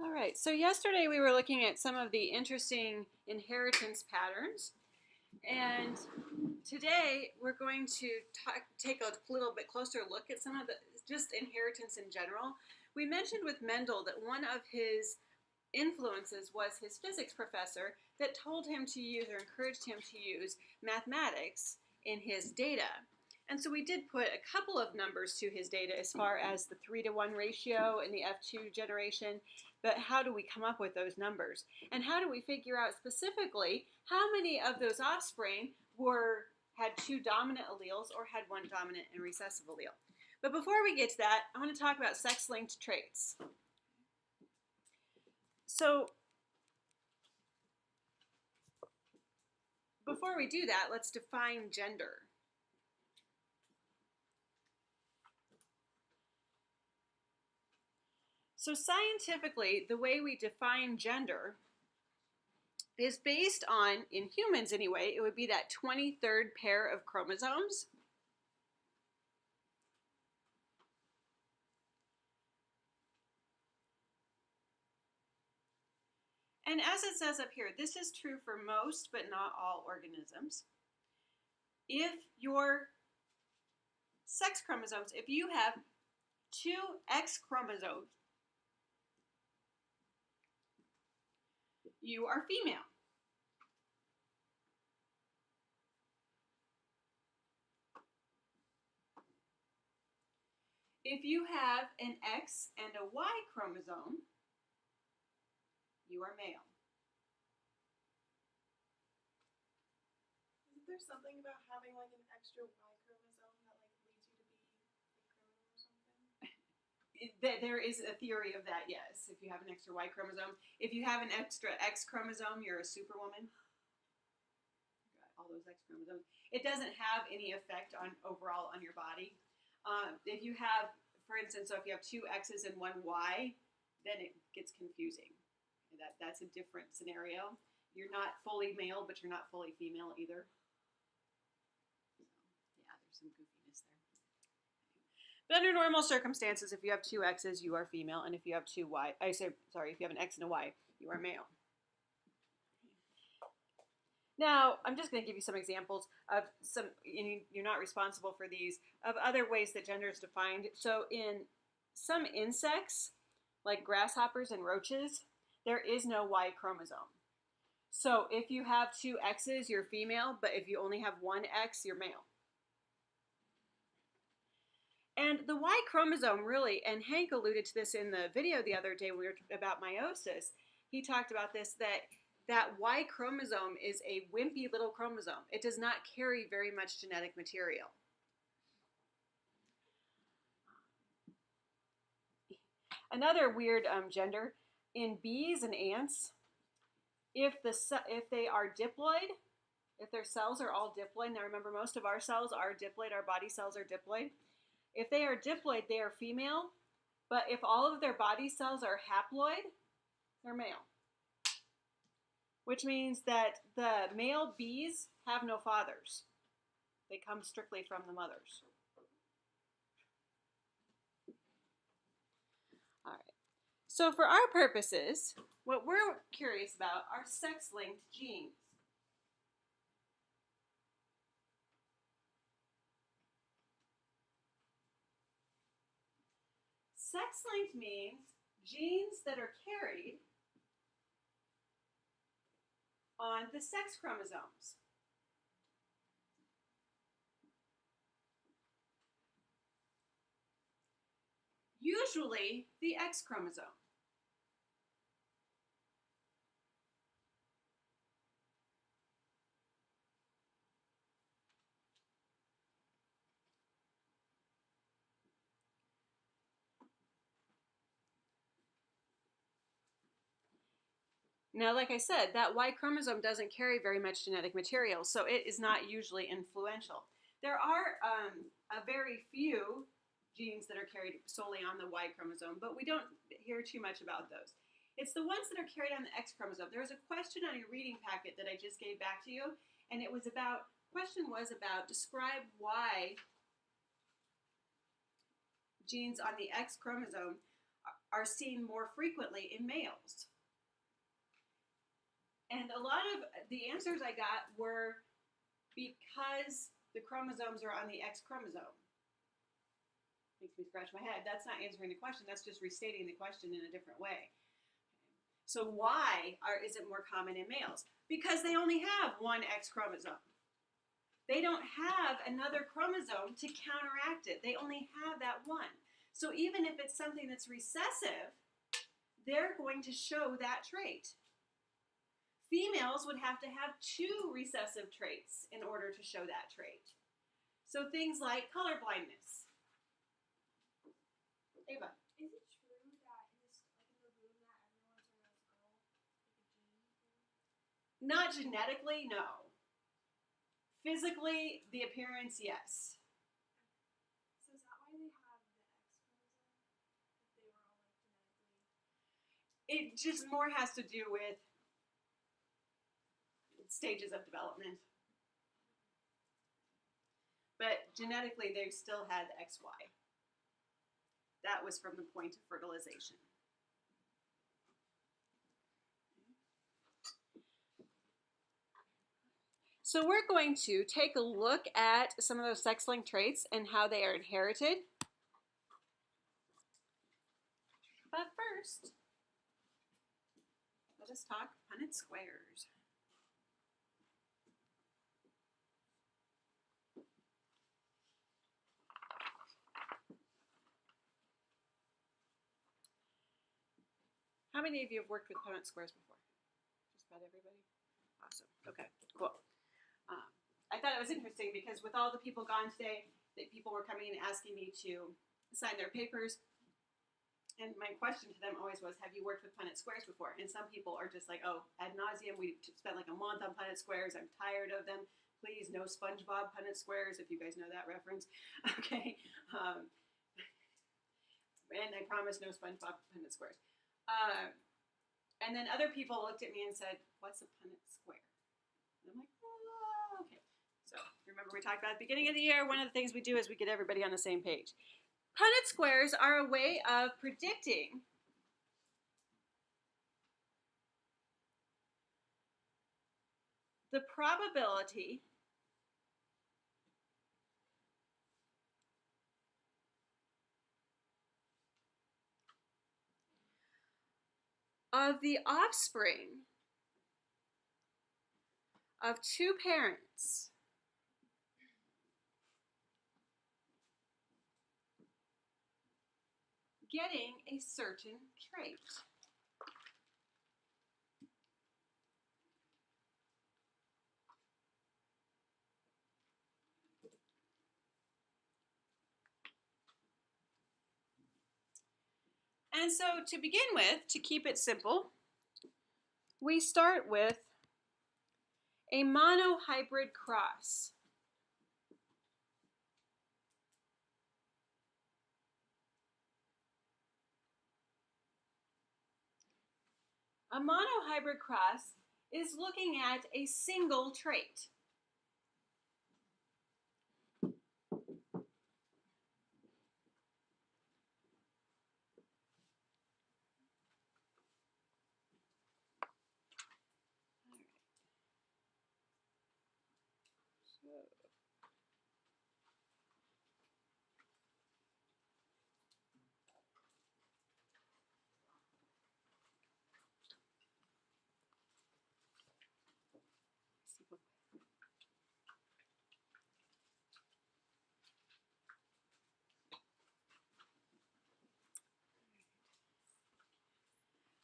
All right, so yesterday we were looking at some of the interesting inheritance patterns, and today we're going to take a little bit closer look at some of the just inheritance in general. We mentioned with Mendel that one of his influences was his physics professor that told him to use or encouraged him to use mathematics in his data. And so we did put a couple of numbers to his data as far as the 3-to-1 ratio in the F2 generation, but how do we come up with those numbers? And how do we figure out specifically how many of those offspring had two dominant alleles or had one dominant and recessive allele? But before we get to that, I want to talk about sex-linked traits. So before we do that, let's define gender. So scientifically, the way we define gender is based on, in humans anyway, it would be that 23rd pair of chromosomes. And as it says up here, this is true for most but not all organisms. If your sex chromosomes, if you have two X chromosomes, you are female. If you have an X and a Y chromosome, you are male. Isn't there something about having like an extra Y chromosome that like leads you to be a criminal or something? There is a theory of that, yes. If you have an extra Y chromosome. If you have an extra X chromosome, you're a superwoman. Got all those X chromosomes. It doesn't have any effect on overall on your body. If you have, for instance, so if you have two X's and one Y, then it gets confusing. That's a different scenario. You're not fully male, but you're not fully female either. So, yeah, there's some goofiness there. But under normal circumstances, if you have two X's, you are female, and if you have two Y, if you have an X and a Y, you are male. Now, I'm just going to give you some examples of some, you're not responsible for these, of other ways that gender is defined. So in some insects, like grasshoppers and roaches, there is no Y chromosome. So if you have two X's, you're female, but if you only have one X, you're male. And the Y chromosome really, and Hank alluded to this in the video the other day when we were about meiosis, he talked about this, that Y chromosome is a wimpy little chromosome. It does not carry very much genetic material. Another weird gender, in bees and ants, if they are diploid, if their cells are all diploid, now remember most of our cells are diploid, our body cells are diploid. If they are diploid, they are female, but if all of their body cells are haploid, they're male. Which means that the male bees have no fathers. They come strictly from the mothers. All right. So for our purposes, what we're curious about are sex-linked genes. Sex-linked means genes that are carried on the sex chromosomes. Usually the X chromosome. Now, like I said, that Y chromosome doesn't carry very much genetic material, so it is not usually influential. There are a very few genes that are carried solely on the Y chromosome, but we don't hear too much about those. It's the ones that are carried on the X chromosome. There was a question on your reading packet that I just gave back to you, and it was about, question was about describe why genes on the X chromosome are seen more frequently in males. And a lot of the answers I got were because the chromosomes are on the X chromosome. Makes me scratch my head. That's not answering the question. That's just restating the question in a different way. So why is it more common in males? Because they only have one X chromosome. They don't have another chromosome to counteract it. They only have that one. So even if it's something that's recessive, they're going to show that trait. Females would have to have two recessive traits in order to show that trait. So things like color blindness. Ava. Is it true that in the womb that everyone's a girl, like a gene? Not genetically, no. Physically, the appearance, yes. So is that why they have the X chromosome? If they were all like genetically. It just more has to do with stages of development. But genetically, they still had XY. That was from the point of fertilization. So we're going to take a look at some of those sex-linked traits and how they are inherited. But first, let us talk Punnett squares. How many of you have worked with Punnett squares before? Just about everybody? Awesome. Okay, cool. I thought it was interesting because with all the people gone today, that people were coming and asking me to sign their papers. And my question to them always was, have you worked with Punnett squares before? And some people are just like, oh, ad nauseum, we spent like a month on Punnett squares. I'm tired of them. Please, no SpongeBob Punnett squares, if you guys know that reference. Okay. And I promise no SpongeBob Punnett squares. And then other people looked at me and said, what's a Punnett square? And I'm like, oh, okay. So remember we talked about at the beginning of the year, one of the things we do is we get everybody on the same page. Punnett squares are a way of predicting the probability of the offspring of two parents getting a certain trait. And so to begin with, to keep it simple, we start with a monohybrid cross. A monohybrid cross is looking at a single trait.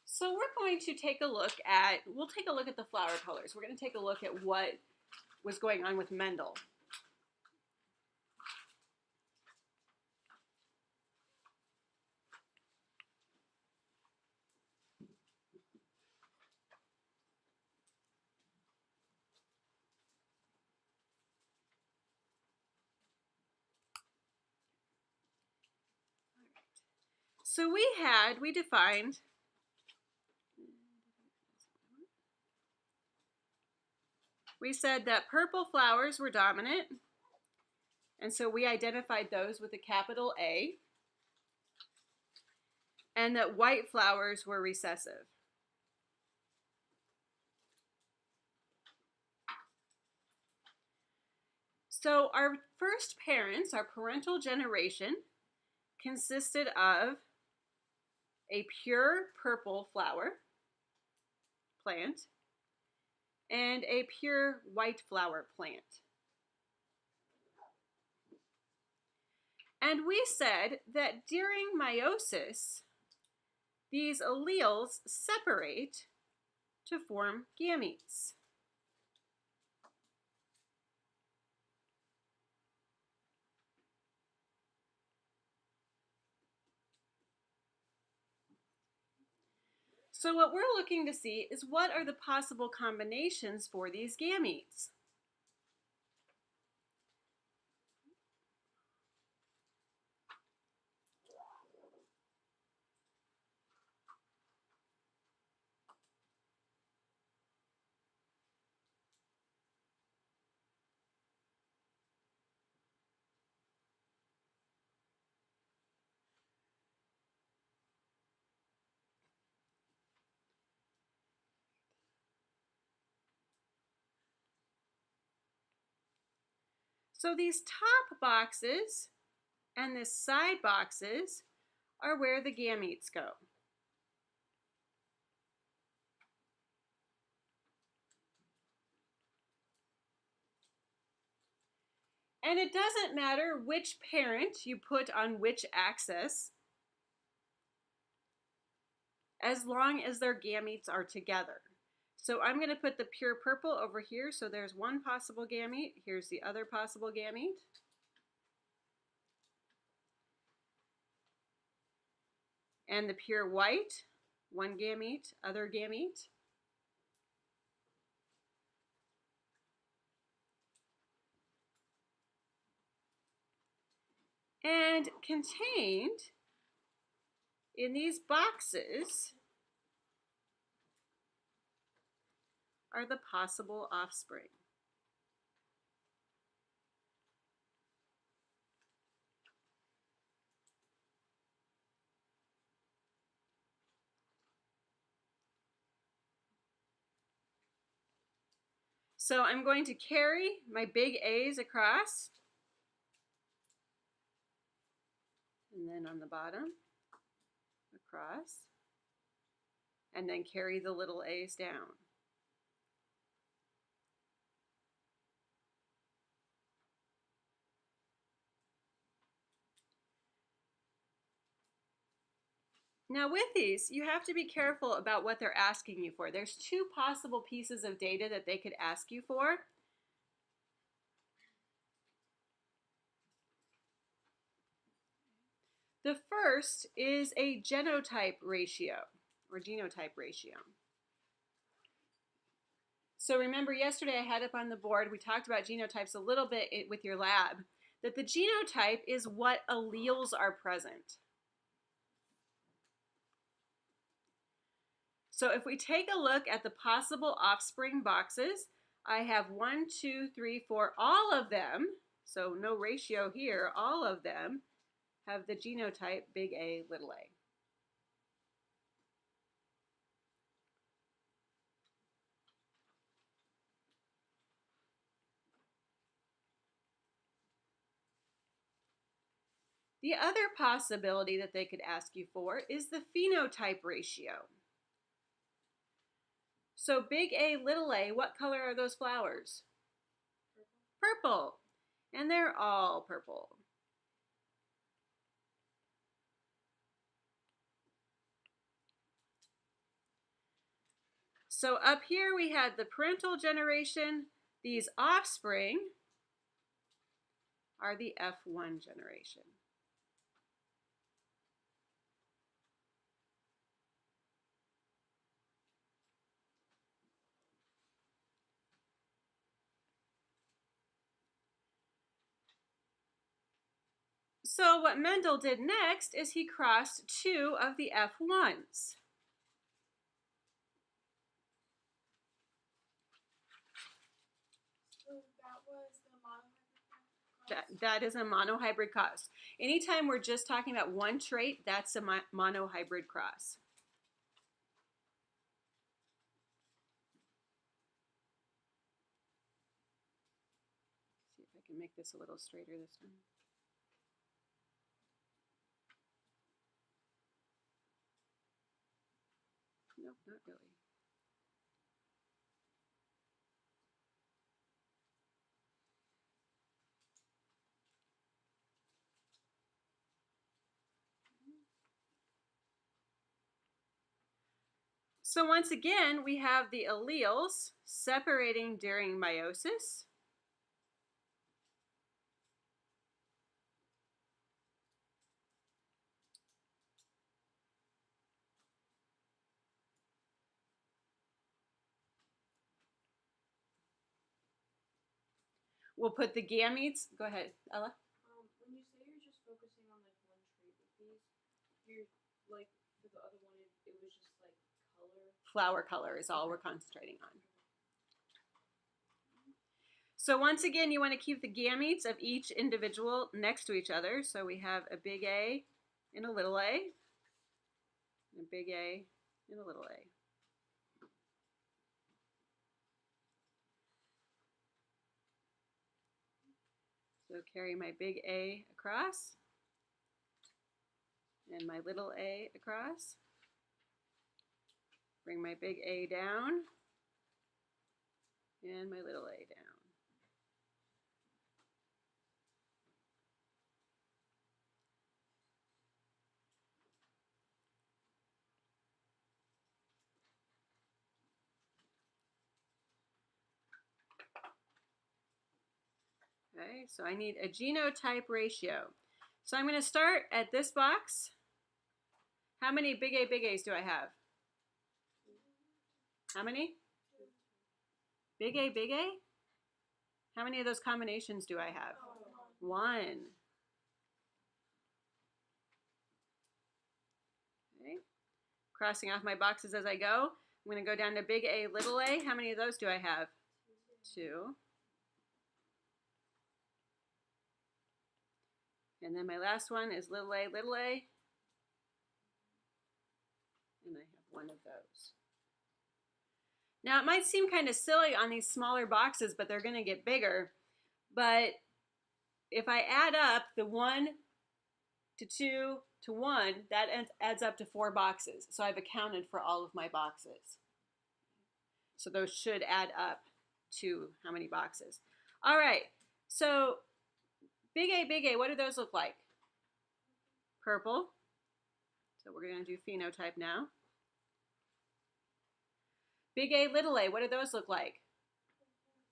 So we're going to take a look at, we'll take a look at the flower colors. We're going to take a look at what was going on with Mendel. So we defined we said that purple flowers were dominant, and so we identified those with a capital A. and that white flowers were recessive. So our first parents, our parental generation, consisted of a pure purple flower plant and a pure white flower plant. And we said that during meiosis, these alleles separate to form gametes. So what we're looking to see is what are the possible combinations for these gametes. So these top boxes and the side boxes are where the gametes go. And it doesn't matter which parent you put on which axis, as long as their gametes are together. So I'm going to put the pure purple over here. So there's one possible gamete. Here's the other possible gamete. And the pure white, one gamete, other gamete. And contained in these boxes are the possible offspring. So I'm going to carry my big A's across, and then on the bottom, across, and then carry the little A's down. Now with these, you have to be careful about what they're asking you for. There's two possible pieces of data that they could ask you for. The first is a genotype ratio, or genotype ratio. So remember yesterday I had up on the board, we talked about genotypes a little bit with your lab, that the genotype is what alleles are present. So if we take a look at the possible offspring boxes, I have 1, 2, 3, 4, all of them, so no ratio here, all of them have the genotype big A, little a. The other possibility that they could ask you for is the phenotype ratio. So big A, little a, what color are those flowers? Purple. And they're all purple. So up here we had the parental generation. These offspring are the F1 generation. So what Mendel did next is he crossed 2 of the F1s. So that was the monohybrid cross? That is a monohybrid cross. Anytime we're just talking about one trait, that's a monohybrid cross. See if I can make this a little straighter this time. Nope, not really. So once again, we have the alleles separating during meiosis. We'll put the gametes. Go ahead, Ella. When you say you're just focusing on like one trait with these, you're like for the other one, it was just like color. Flower color is all we're concentrating on. So once again, you want to keep the gametes of each individual next to each other. So we have a big A and a little a, and a big A and a little a. So carry my big A across and my little a across. Bring my big A down and my little a down. Okay, so I need a genotype ratio. So I'm going to start at this box. How many big A's do I have? How many? Big A? How many of those combinations do I have? One. Okay. Crossing off my boxes as I go. I'm going to go down to big A, little a. How many of those do I have? Two. And then my last one is little a, little a. And I have one of those. Now, it might seem kind of silly on these smaller boxes, but they're going to get bigger. But if I add up the 1 to 2 to 1, that adds up to 4 boxes. So I've accounted for all of my boxes. So those should add up to how many boxes. All right, so big A, what do those look like? Purple. So we're going to do phenotype now. Big A, what do those look like?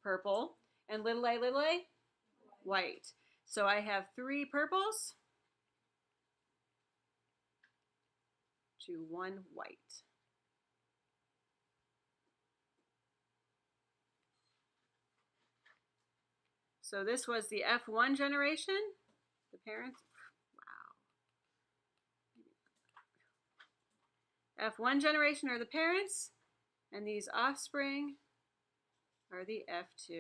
Purple. And little a, white. So I have 3 purples to 1 white. So this was the F1 generation, the parents. Wow. F1 generation are the parents, and these offspring are the F2. So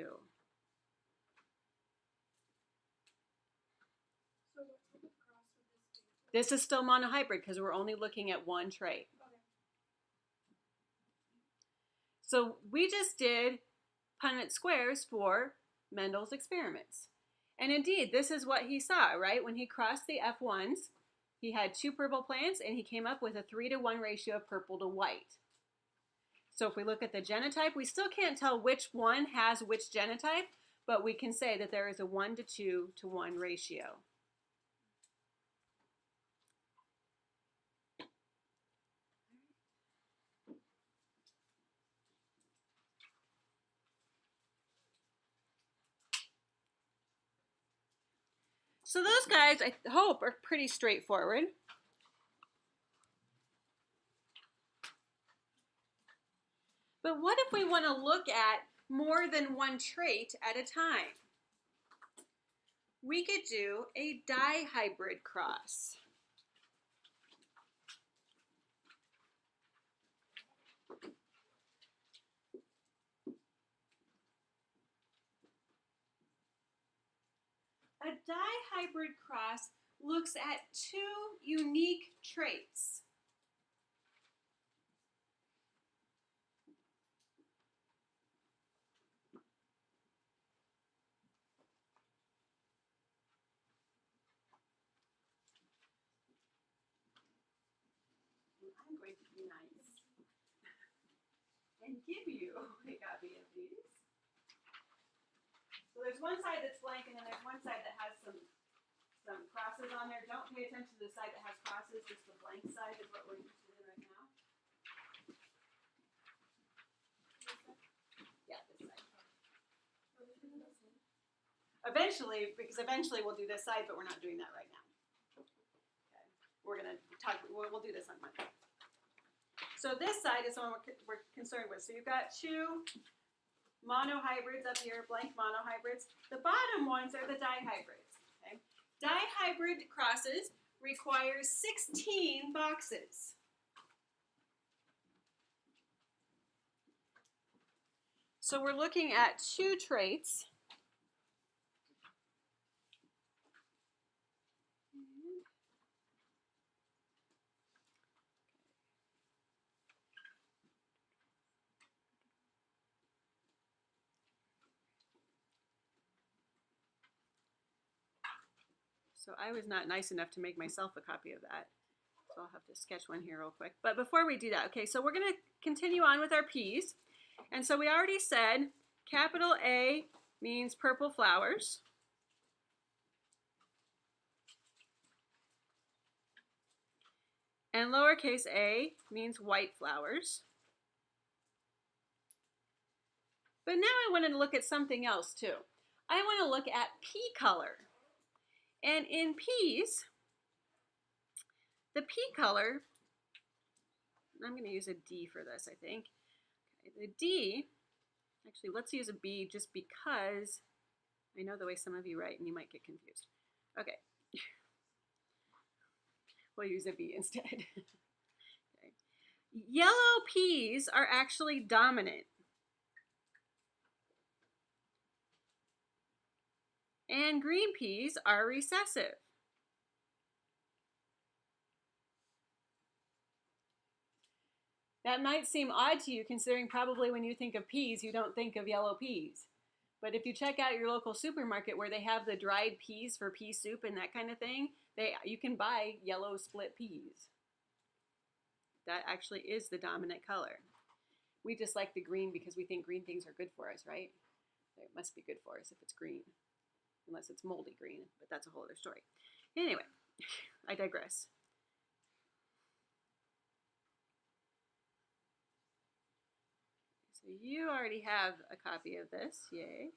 what type of cross would this be? This is still monohybrid because we're only looking at one trait. Okay. So we just did Punnett squares for Mendel's experiments. And indeed, this is what he saw, right? When he crossed the F1s, he had 2 purple plants and he came up with a 3-to-1 ratio of purple to white. So if we look at the genotype, we still can't tell which one has which genotype, but we can say that there is a 1 to 2 to 1 ratio. So those guys, I hope, are pretty straightforward. But what if we want to look at more than one trait at a time? We could do a dihybrid cross. A dihybrid cross looks at two unique traits. I'm going to be nice and give you a copy of these. So there's one side that's blank, and then there's one side that has some crosses on there. Don't pay attention to the side that has crosses, just the blank side is what we're interested in right now. Yeah, this side. Eventually, because eventually we'll do this side, but we're not doing that right now. Okay. We're gonna talk. We'll do this on Monday. So this side is the one we're concerned with. So you've got two monohybrids up here, blank monohybrids. The bottom ones are the dihybrids. Okay. Dihybrid crosses require 16 boxes. So we're looking at two traits. So I was not nice enough to make myself a copy of that. So I'll have to sketch one here real quick. But before we do that, okay, so we're going to continue on with our P's. And so we already said capital A means purple flowers. And lowercase a means white flowers. But now I want to look at something else too. I want to look at pea color. And in peas, the pea color, I'm going to use a D for this, I think. Okay, the D, actually, let's use a B just because I know the way some of you write and you might get confused. Okay. We'll use a B instead. Okay. Yellow peas are actually dominant. And green peas are recessive. That might seem odd to you, considering probably when you think of peas, you don't think of yellow peas. But if you check out your local supermarket where they have the dried peas for pea soup and that kind of thing, you can buy yellow split peas. That actually is the dominant color. We just like the green because we think green things are good for us, right? It must be good for us if it's green, unless it's moldy green, but that's a whole other story. Anyway, I digress. So you already have a copy of this, yay.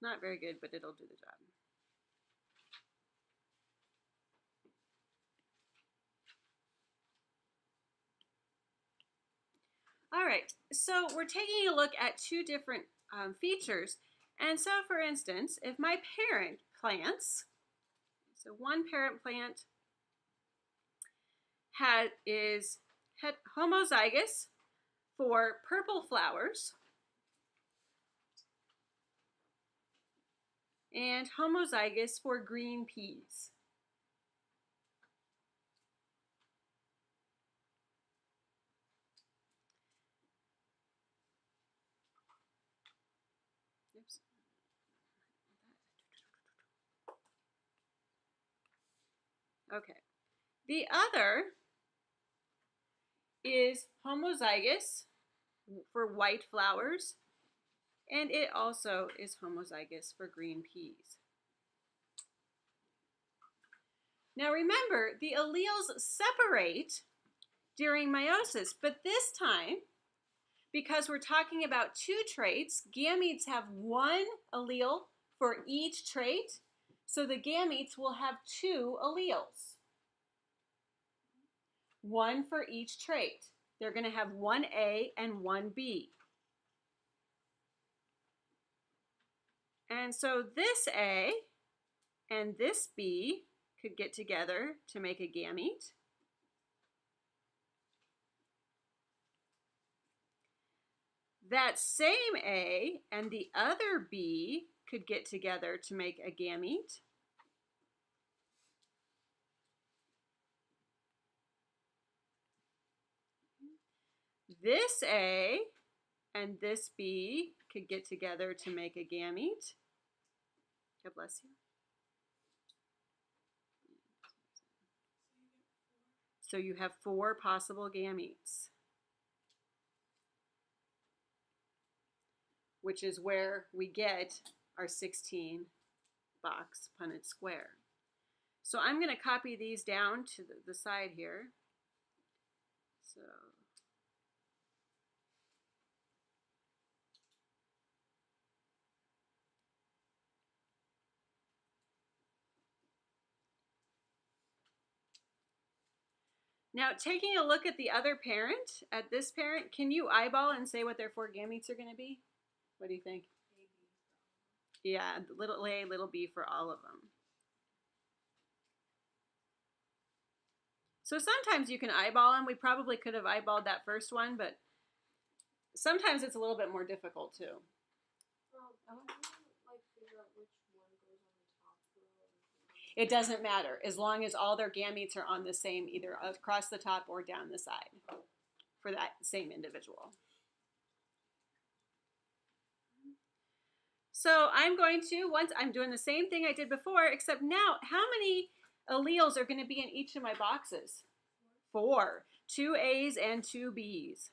Not very good, but it'll do the job. All right, so we're taking a look at two different features. And so, for instance, if my parent plants, so one parent plant is homozygous for purple flowers and homozygous for green peas. Oops. Okay. The other is homozygous for white flowers, and it also is homozygous for green peas. Now remember, the alleles separate during meiosis, but this time because we're talking about two traits, gametes have one allele for each trait, so the gametes will have two alleles. One for each trait. They're going to have one A and one B. And so this A and this B could get together to make a gamete. That same A and the other B could get together to make a gamete. This A and this B could get together to make a gamete. God bless you. So you have 4 possible gametes, which is where we get our 16 box Punnett square. So I'm going to copy these down to the side here. So now, taking a look at the other parent, at this parent, can you eyeball and say what their 4 gametes are going to be? What do you think? Yeah, little a, little b for all of them. So sometimes you can eyeball them. We probably could have eyeballed that first one, but sometimes it's a little bit more difficult too. It doesn't matter as long as all their gametes are on the same, either across the top or down the side for that same individual. So I'm going to, once I'm doing the same thing I did before, except now, how many alleles are going to be in each of my boxes? 4. 2 A's and 2 B's.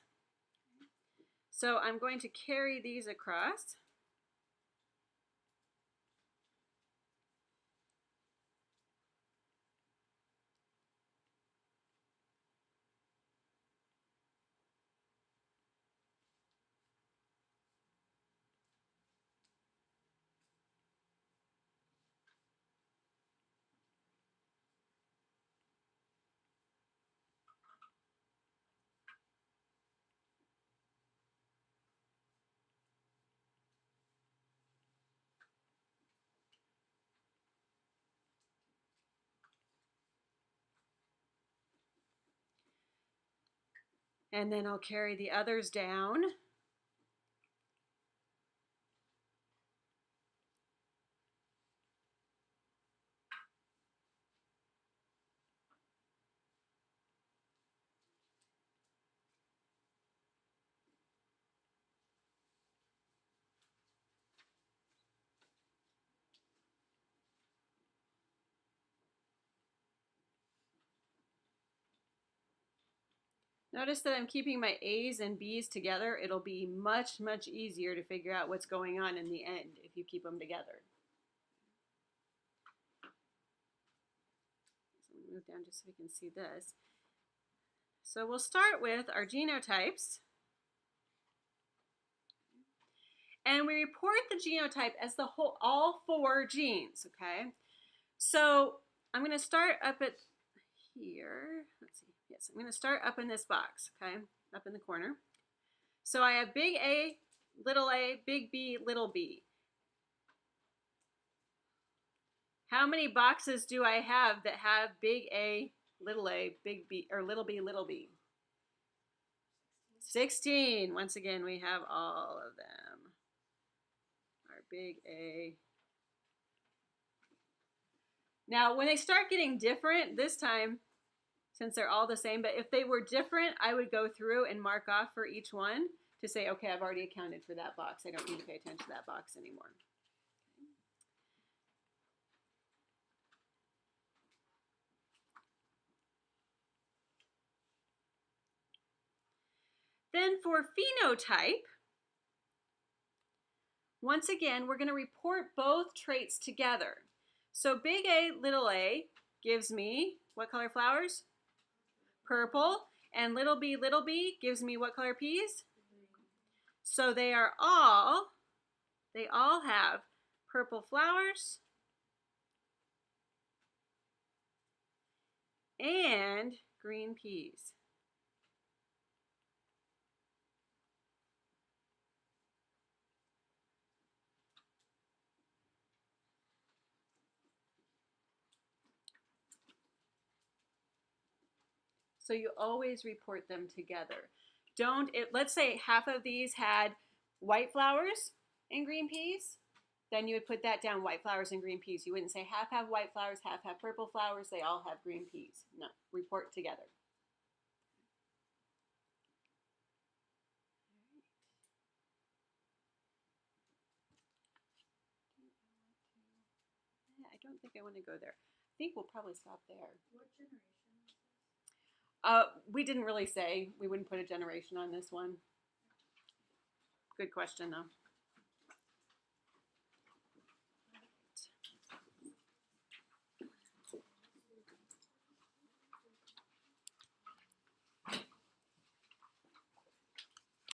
So I'm going to carry these across. And then I'll carry the others down. Notice that I'm keeping my A's and B's together. It'll be much, much easier to figure out what's going on in the end if you keep them together. So I'm going to move down just so we can see this. So we'll start with our genotypes. And we report the genotype as the whole, all 4 genes, okay? So I'm going to start up at here. Let's see. Yes, I'm going to start up in this box, okay? Up in the corner. So I have big A, big B, little b. How many boxes do I have that have big A, big B, or little b, little b? 16. Once again, we have all of them. Our big A. Now, when they start getting different, this time, since they're all the same, but if they were different, I would go through and mark off for each one to say, okay, I've already accounted for that box. I don't need to pay attention to that box anymore. Then for phenotype, once again, we're going to report both traits together. So big A, little a gives me what color flowers? Purple. And little b gives me what color peas? So they all have purple flowers and green peas. So you always report them together. Let's say half of these had white flowers and green peas, then you would put that down, white flowers and green peas. You wouldn't say half have white flowers, half have purple flowers, they all have green peas. No, report together. I don't think I want to go there. I think we'll probably stop there. What generation is this? We didn't really say. We wouldn't put a generation on this one. Good question, though.